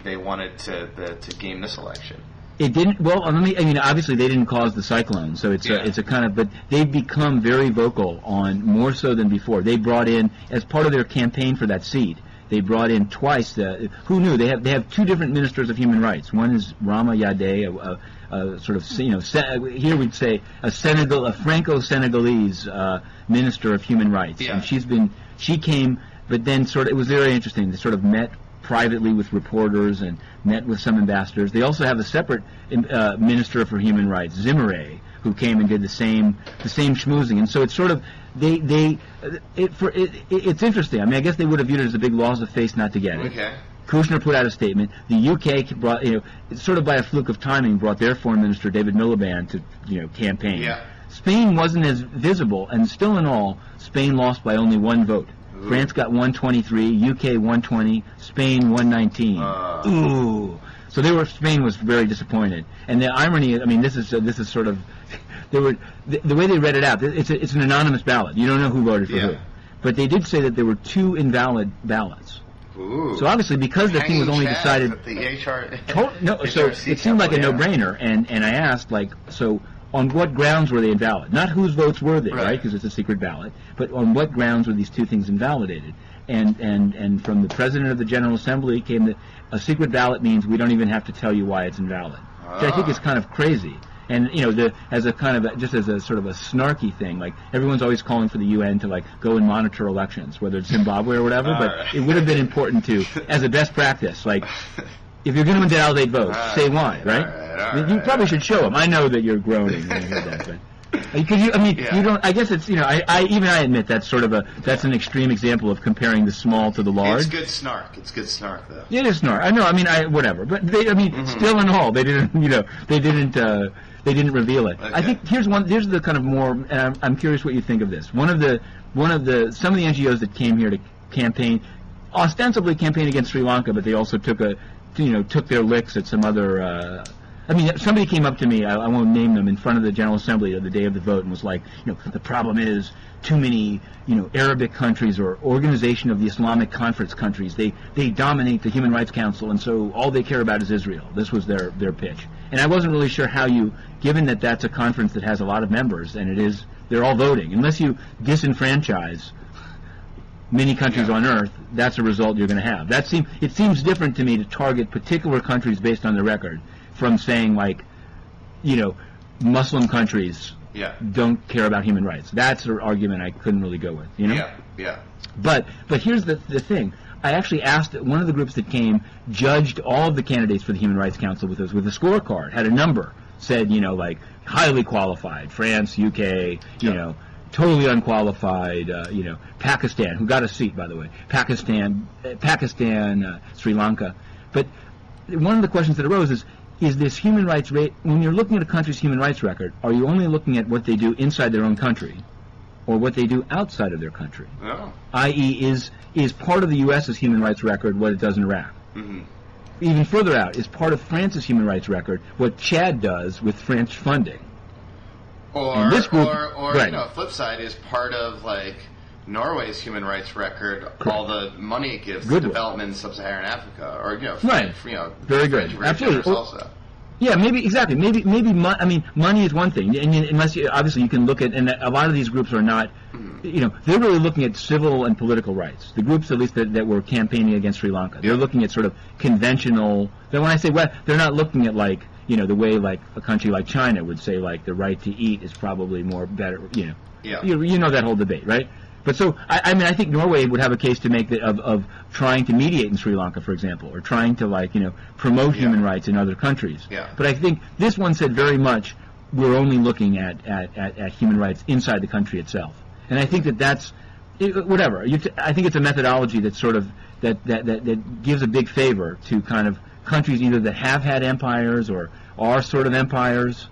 they wanted to game this election. It didn't. Well, I mean, obviously they didn't cause the cyclone, so it's a kind of. But they've become very vocal on, more so than before. They brought in, as part of their campaign for that seat, they brought in twice. Who knew? They have 2 different ministers of human rights. One is Rama Yadeh, a sort of here we'd say a Franco-Senegalese minister of human rights, and she came, but then it was very interesting. They sort of met privately with reporters and met with some ambassadors. They also have a separate minister for human rights, Zimmeré, who came and did the same schmoozing. And so it's sort of it's interesting. I mean, I guess they would have viewed it as a big loss of face not to get it. Okay. Kushner put out a statement. The UK brought, sort of by a fluke of timing, brought their foreign minister David Miliband to campaign. Yeah. Spain wasn't as visible, and still in all, Spain lost by only 1 vote. Ooh. France got 123, UK 120, Spain 119. Ooh. So Spain was very disappointed. And the irony, I mean, this is sort of, the way they read it out. It's an anonymous ballot. You don't know who voted for who. But they did say that there were 2 invalid ballots. Ooh. So obviously, because the thing was only decided, so it seemed like a no-brainer. And I asked, so on what grounds were they invalid? Not whose votes were they, right? Because it's a secret ballot. But on what grounds were these 2 things invalidated? And from the president of the General Assembly came that a secret ballot means we don't even have to tell you why it's invalid, which I think is kind of crazy. And as a kind of just as a sort of a snarky thing, like everyone's always calling for the UN to go and monitor elections, whether it's Zimbabwe or whatever. But it would have been important to, as a best practice, if you're going to invalidate votes, say why, right? You probably should show them. I know that you're groaning when you heard that, but. Because you don't. I guess it's I admit that's sort of that's an extreme example of comparing the small to the large. It's good snark. It's good snark though. It is snark. I know. I mean, whatever. But still in all, they didn't. They didn't reveal it. Okay. I think here's the kind of more. And I'm curious what you think of this. Some of the NGOs that came here to campaign ostensibly campaigned against Sri Lanka, but they also took their licks at some other. Somebody came up to me, I won't name them, in front of the General Assembly the day of the vote and was like, the problem is too many, Arabic countries or Organization of the Islamic Conference countries, they dominate the Human Rights Council, and so all they care about is Israel. This was their pitch. And I wasn't really sure how given that that's a conference that has a lot of members, and they're all voting, unless you disenfranchise many countries on Earth, that's a result you're going to have. It seems different to me to target particular countries based on the record, from saying, Muslim countries don't care about human rights. That's an argument I couldn't really go with, Yeah. But here's the thing. I actually asked one of the groups that came, judged all of the candidates for the Human Rights Council with a scorecard, had a number, said, highly qualified, France, UK, totally unqualified, Pakistan, who got a seat, by the way, Pakistan, Sri Lanka. But one of the questions that arose is this human rights rate, when you're looking at a country's human rights record, are you only looking at what they do inside their own country or what they do outside of their country? Oh. I.e., is part of the U.S.'s human rights record what it does in Iraq? Mm-hmm. Even further out, is part of France's human rights record what Chad does with French funding? Or, this group, flip side is part of, Norway's human rights record, Correct. all the money it gives to development in sub-Saharan Africa, or very good, absolutely. Also. Yeah, maybe exactly. Maybe. Money is one thing, and unless obviously you can look at, and a lot of these groups are not, they're really looking at civil and political rights. The groups, at least that were campaigning against Sri Lanka, they're looking at sort of conventional. Then when I say they're not looking at the way a country like China would say the right to eat is probably better. Yeah. You know that whole debate, right? But so, I think Norway would have a case to make of trying to mediate in Sri Lanka, for example, or trying to, promote human rights in other countries. Yeah. But I think this one said very much, we're only looking at human rights inside the country itself. And I think that's, whatever. I think it's a methodology that sort of, that gives a big favor to kind of countries either that have had empires or are sort of empires.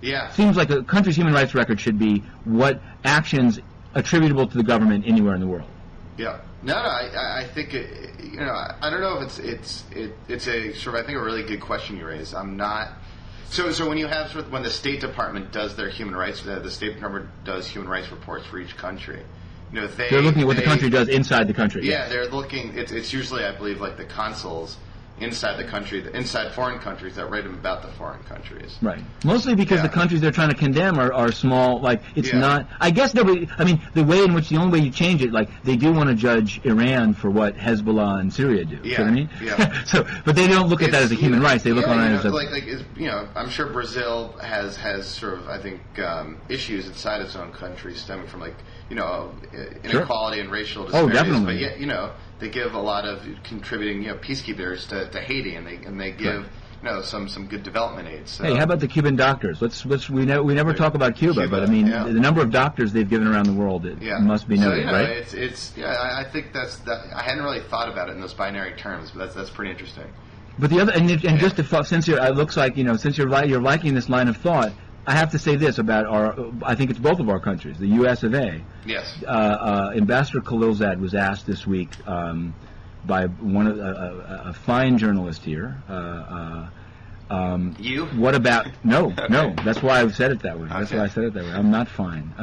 Yeah. Seems like a country's human rights record should be what actions attributable to the government anywhere in the world. Yeah. No, I think I don't know if it's a sort of, I think, a really good question you raise. I'm not. So when you have when the State Department does their human rights, the State Department does human rights reports for each country. They're looking at what the country does inside the country. Yeah, they're looking. It's usually, I believe, the consuls inside the country, inside foreign countries that write them about the foreign countries. Right. Mostly because the countries they're trying to condemn are small. It's not. I guess nobody. The way in which the only way you change it, they do want to judge Iran for what Hezbollah and Syria do. Yeah. See what I mean? Yeah. But they don't look at that as a human rights. They look on it as I'm sure Brazil has sort of, I think, issues inside its own country stemming from inequality and racial disparities. Oh, definitely. But yet, they give a lot of contributing, peacekeepers to Haiti, and they give, some good development aid. So. Hey, how about the Cuban doctors? We never talk about Cuba, but the number of doctors they've given around the world must be noted, right? I think that's I hadn't really thought about it in those binary terms, but that's pretty interesting. But the other, just to, since it looks like since you're liking this line of thought, I have to say this about I think it's both of our countries, the U.S. of A. Yes. Ambassador Khalilzad was asked this week by a fine journalist here. You? What about? No, okay. No. That's why I said it that way. That's okay. why I said it that way. I'm not fine.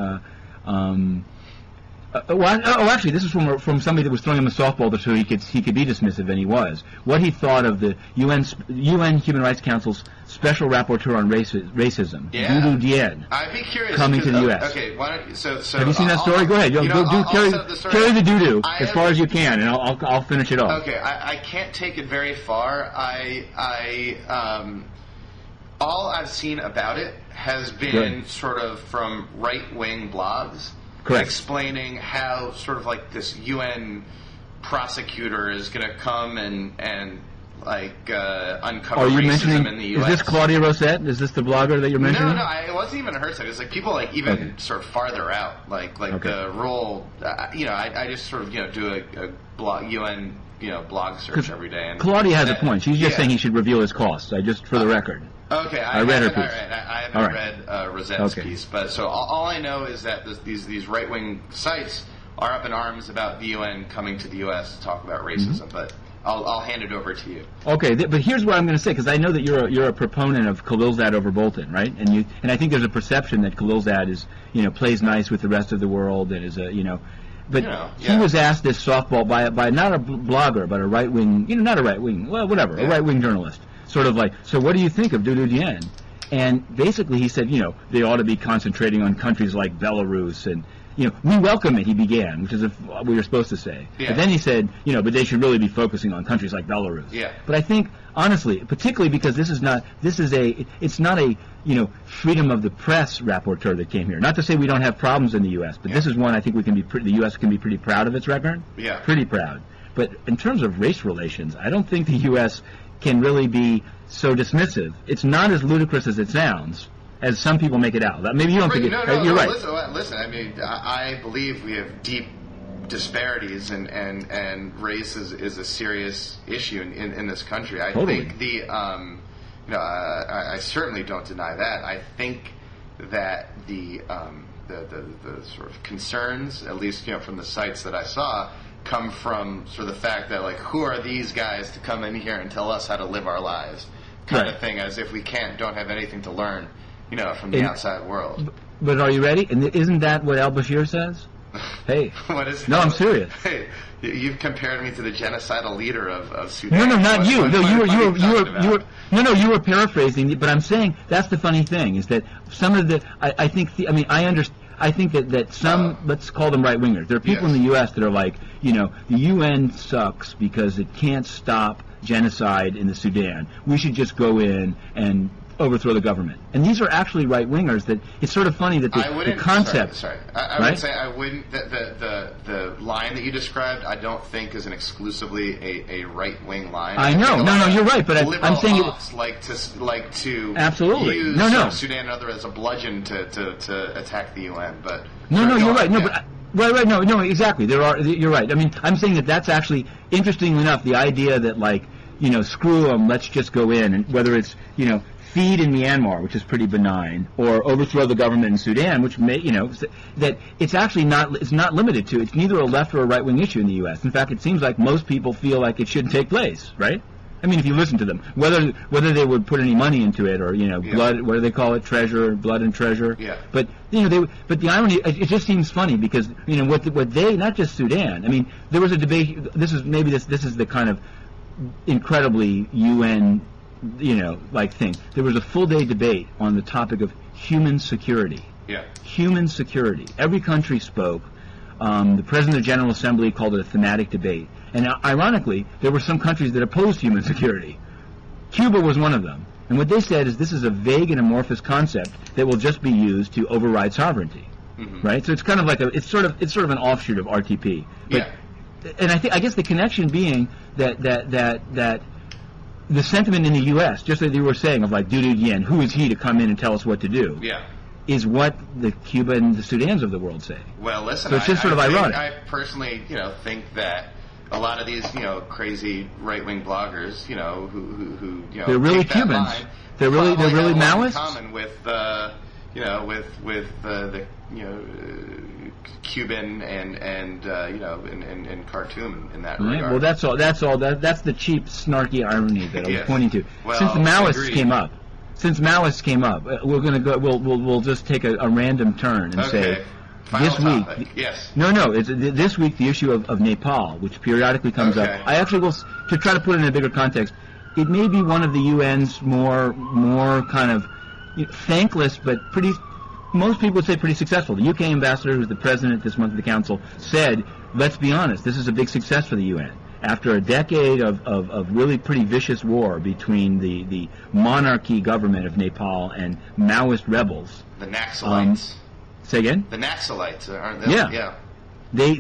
Actually, this is from somebody that was throwing him a softball so he could be dismissive, and he was. What he thought of the UN Human Rights Council's special rapporteur on racism, Dudu Dieng, I'd be curious coming to the U.S. Okay, why don't you? So have you seen that story? Go ahead. Carry the doo-doo as far as you can, and I'll finish it off. Okay, I can't take it very far. All I've seen about it has been sort of from right-wing blogs. Correct. Explaining how sort of this UN prosecutor is going to come and uncover racism in the U.S. Is this Claudia Rosette? Is this the blogger that you're mentioning? No, it wasn't even her side. It was people even sort of farther out, the role. I just sort of do a blog UN blog search every day. And Claudia has a point. She's just saying he should reveal his costs. For the record. Okay, I read her piece. I haven't read Rosette's piece, but so all I know is that these right-wing sites are up in arms about the UN coming to the U.S. to talk about racism, but I'll hand it over to you. Okay, but here's what I'm going to say, because I know that you're a proponent of Khalilzad over Bolton, right? And I think there's a perception that Khalilzad is, plays nice with the rest of the world and is a, but he was asked this softball by not a blogger, but a right-wing, not a right-wing, well, whatever, a right-wing journalist, sort of like, so what do you think of Dudu Dien? And basically he said, they ought to be concentrating on countries like Belarus and, we welcome it, he began, which is what we were supposed to say. Yeah. But then he said, but they should really be focusing on countries like Belarus. Yeah. But I think, honestly, particularly because it's not a, freedom of the press rapporteur that came here. Not to say we don't have problems in the U.S., but this is one I think the U.S. can be pretty proud of its record. Yeah. Pretty proud. But in terms of race relations, I don't think the U.S. can really be so dismissive. It's not as ludicrous as it sounds, as some people make it out. Maybe you don't think it. You're right. Listen. I mean, I believe we have deep disparities, and race is a serious issue in this country. I think I certainly don't deny that. I think that the sort of concerns, at least from the sites that I saw, come from sort of the fact that, like, who are these guys to come in here and tell us how to live our lives, kind of thing, as if we don't have anything to learn, from the outside world. But are you ready? And isn't that what al-Bashir says? Hey. What is it? No, I'm serious. Hey, you've compared me to the genocidal leader of Sudan. No, not you. No, you were paraphrasing, but I'm saying that's the funny thing, is that some of the, I think that some, let's call them right-wingers. There are people in the U.S. that are like, the UN sucks because it can't stop genocide in the Sudan. We should just go in and overthrow the government. And these are actually right-wingers. That it's sort of funny that the concept... I would say I wouldn't... The line that you described, I don't think is an exclusively a right-wing line. I know. No, you're right, but I'm saying... like to absolutely. use Sudan and other as a bludgeon to attack the UN, but... No, you're right. No, but... Right, no, exactly. You're right. I mean, I'm saying that that's actually, interestingly enough, the idea that, like, screw them, let's just go in, and whether it's, feed in Myanmar, which is pretty benign, or overthrow the government in Sudan, which may, that it's actually it's not limited to, it's neither a left or a right-wing issue in the U.S. In fact, it seems like most people feel like it shouldn't take place, right? I mean, if you listen to them, whether they would put any money into it, or blood, what do they call it, treasure, blood and treasure. Yeah. But but the irony, it just seems funny because what they, not just Sudan. I mean, there was a debate. This is the kind of incredibly UN, like thing. There was a full-day debate on the topic of human security. Yeah. Human security. Every country spoke. The President of the General Assembly called it a thematic debate. And ironically, there were some countries that opposed human security. Cuba was one of them. And what they said is this is a vague and amorphous concept that will just be used to override sovereignty. Mm-hmm. Right? So it's kind of like it's sort of an offshoot of RTP. But, and I guess the connection being that the sentiment in the U.S., just like you were saying, of like Dudu Dien, who is he to come in and tell us what to do? Yeah. Is what the Cuba and the Sudans of the world say. Well, listen, so it's just sort of ironic. I personally, think that a lot of these, crazy right-wing bloggers, who they're really Cubans. They're really Maoists. In common with, with the Cuban and Khartoum in that regard. Well, that's all. That's the cheap, snarky irony that I was pointing to. Well, Since the Maoists came up, we're going to go. We'll just take a random turn and say this week. Yes. No. It's this week the issue of Nepal, which periodically comes up. I actually will to try to put it in a bigger context. It may be one of the UN's more kind of thankless, but pretty. Most people would say pretty successful. The UK ambassador, who's the president this month of the council, said, "Let's be honest. This is a big success for the UN." After a decade of really pretty vicious war between the monarchy government of Nepal and Maoist rebels. The Naxalites. Say again? The Naxalites, aren't they? Yeah. They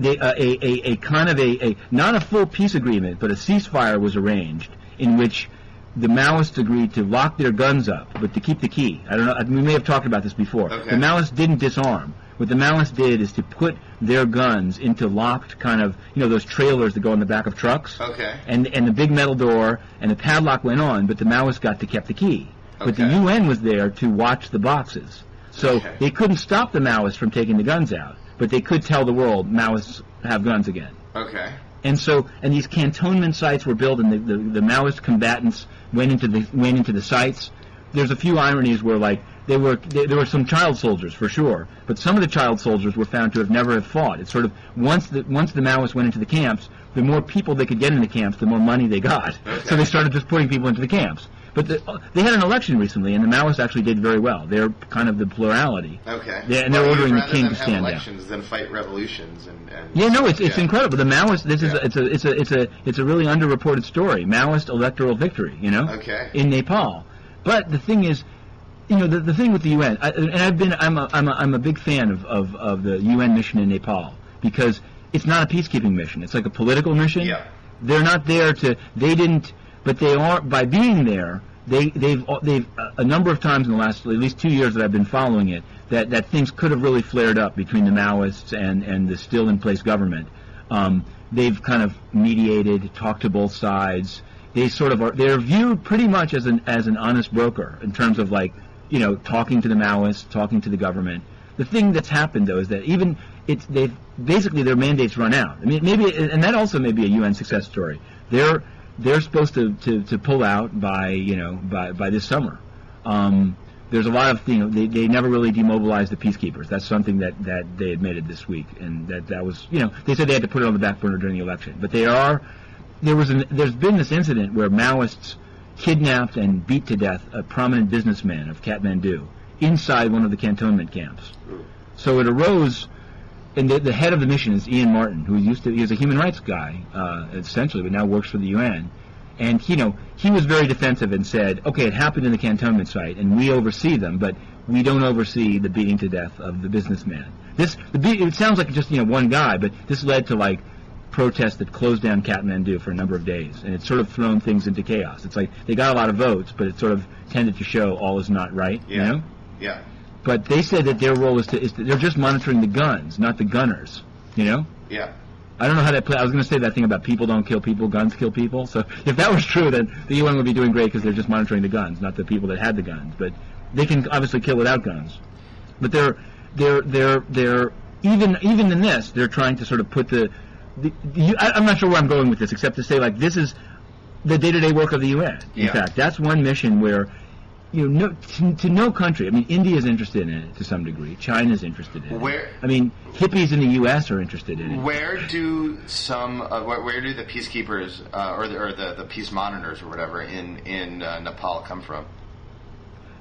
a kind of a not a full peace agreement, but a ceasefire was arranged in which the Maoists agreed to lock their guns up, but to keep the key. I don't know. We may have talked about this before. Okay. The Maoists didn't disarm. What the Maoists did is to put their guns into locked kind of, those trailers that go in the back of trucks. Okay. And the big metal door, and the padlock went on, but the Maoists kept the key. But the UN was there to watch the boxes. So they couldn't stop the Maoists from taking the guns out. but they could tell the world Maoists have guns again. Okay. And so, and these cantonment sites were built, and the Maoist combatants went into the sites. There's a few ironies where, like, there were some child soldiers for sure, but some of the child soldiers were found to have never have fought. It's sort of once the Maoists went into the camps, the more people they could get in the camps, the more money they got. Okay. So they started just putting people into the camps. But they had an election recently, and the Maoists actually did very well. They're kind of the plurality. Okay. And they're ordering the king to stand down. Elections than fight revolutions and yeah, no, it's incredible. The Maoists. It's a really underreported story. Maoist electoral victory, Okay. in Nepal. But the thing is, the thing with the UN, I'm a big fan of the UN mission in Nepal because it's not a peacekeeping mission. It's like a political mission. Yeah. They're not there but they are, by being there, they've a number of times in the last at least 2 years that I've been following it, that things could have really flared up between the Maoists and the still in place government. They've kind of mediated, talked to both sides. They sort of they're viewed pretty much as an honest broker in terms of, like, talking to the Maoists, talking to the government. The thing that's happened though is that they've basically their mandates run out. I mean, maybe, and that also may be a UN success story. They're supposed to pull out by this summer. There's a lot of they never really demobilized the Peacekeepers. That's something that they admitted this week, and that was they said they had to put it on the back burner during the election. But there's been this incident where Maoists kidnapped and beat to death a prominent businessman of Kathmandu inside one of the cantonment camps. So it arose. And the head of the mission is Ian Martin, who he was a human rights guy, essentially, but now works for the UN. And, he was very defensive and said, okay, it happened in the cantonment site, and we oversee them, but we don't oversee the beating to death of the businessman. It sounds like just, one guy, but this led to, like, protests that closed down Kathmandu for a number of days, and it's sort of thrown things into chaos. It's like they got a lot of votes, but it sort of tended to show all is not right, Yeah. But they said that their role is they're just monitoring the guns, not the gunners, Yeah. I don't know how that plays. I was going to say that thing about people don't kill people, guns kill people. So if that was true, then the UN would be doing great because they're just monitoring the guns, not the people that had the guns. But they can obviously kill without guns. But they're even in this, they're trying to sort of put I'm not sure where I'm going with this, except to say, like, this is the day-to-day work of the UN. In fact, that's one mission where to no country. I mean, India's interested in it to some degree. China's interested in it. I mean, hippies in the U.S. are interested in it. Where do the peacekeepers or the peace monitors or whatever in Nepal come from?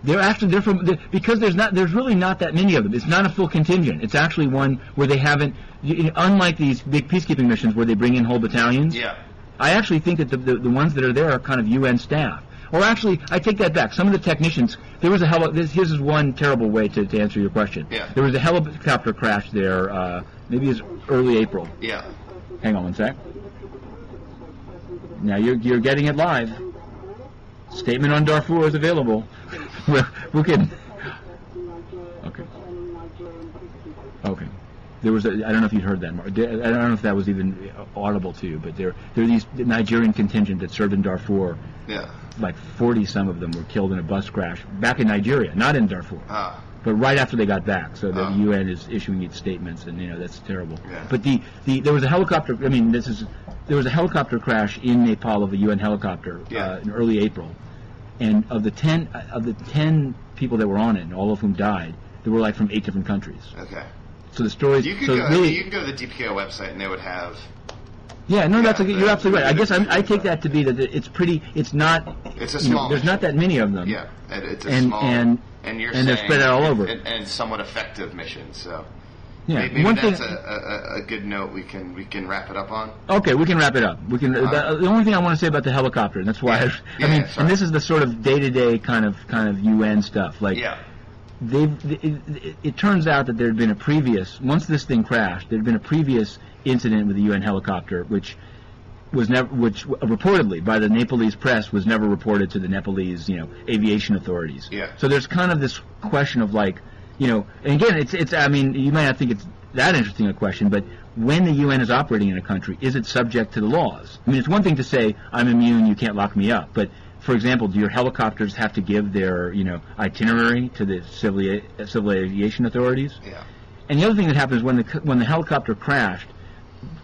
Because there's really not that many of them. It's not a full contingent. It's actually one where they haven't, unlike these big peacekeeping missions where they bring in whole battalions. Yeah. I actually think that the ones that are there are kind of UN staff. Or actually, I take that back. Some of the technicians, here's one terrible way to answer your question. Yeah. There was a helicopter crash there, maybe it was early April. Yeah. Hang on one sec. Now you're getting it live. Statement on Darfur is available. We're kidding. Okay. There was I don't know if you'd heard that, Mark. I don't know if that was even audible to you, but there are these Nigerian contingent that served in Darfur. Yeah. Like 40 some of them were killed in a bus crash back in Nigeria, not in Darfur. But right after they got back, so the UN is issuing its statements, and that's terrible. Yeah. But there was a helicopter. I mean, there was a helicopter crash in Nepal of a UN helicopter in early April, and of the 10 people that were on it, and all of whom died, they were like from 8 different countries. Okay. So the stories. You can go to the DPKO website, and they would have. Yeah, no, you're absolutely right. I guess I take that to be that it's not. It's a small. There's not that many of them. Yeah, it's a small. And they're spread out all over. And somewhat effective mission. So. Yeah, maybe that's a good note we can wrap it up on. Okay, we can wrap it up. We can. The only thing I want to say about the helicopter, and that's why and this is the sort of day-to-day kind of UN stuff. Like, it turns out that there had been once this thing crashed, there had been a previous incident with the UN helicopter, which reportedly by the Nepalese press was never reported to the Nepalese aviation authorities. Yeah. So there's kind of this question of like. And again, it's. I mean, you might not think it's that interesting a question, but when the UN is operating in a country, is it subject to the laws? I mean, it's one thing to say I'm immune, you can't lock me up, but for example, do your helicopters have to give their itinerary to the civil aviation authorities? Yeah. And the other thing that happened is when the helicopter crashed,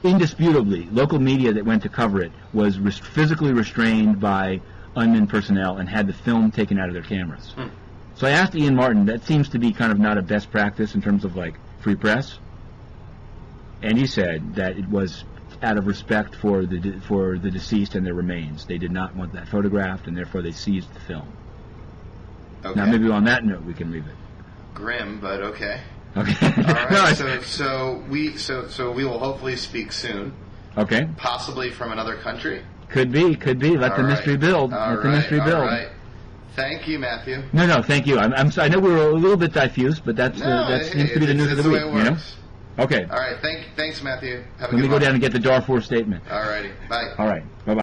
indisputably, local media that went to cover it was physically restrained by unmanned personnel and had the film taken out of their cameras. So I asked Ian Martin, that seems to be kind of not a best practice in terms of like free press, and he said that it was out of respect for the deceased and their remains. They did not want that photographed, and therefore they seized the film. Okay. Now maybe on that note we can leave it. Grim, but okay. Okay. All right. No, so we will hopefully speak soon. okay. Possibly from another country. Could be. Let the mystery build. Let the mystery build. All right. Thank you, Matthew. No, thank you. I know we were a little bit diffuse, but that seems to be the news of the week. Way it works. Okay. All right. Thanks, Matthew. Have a Let good me go one. down and get the Darfur statement. All righty. Bye. All right. Bye-bye.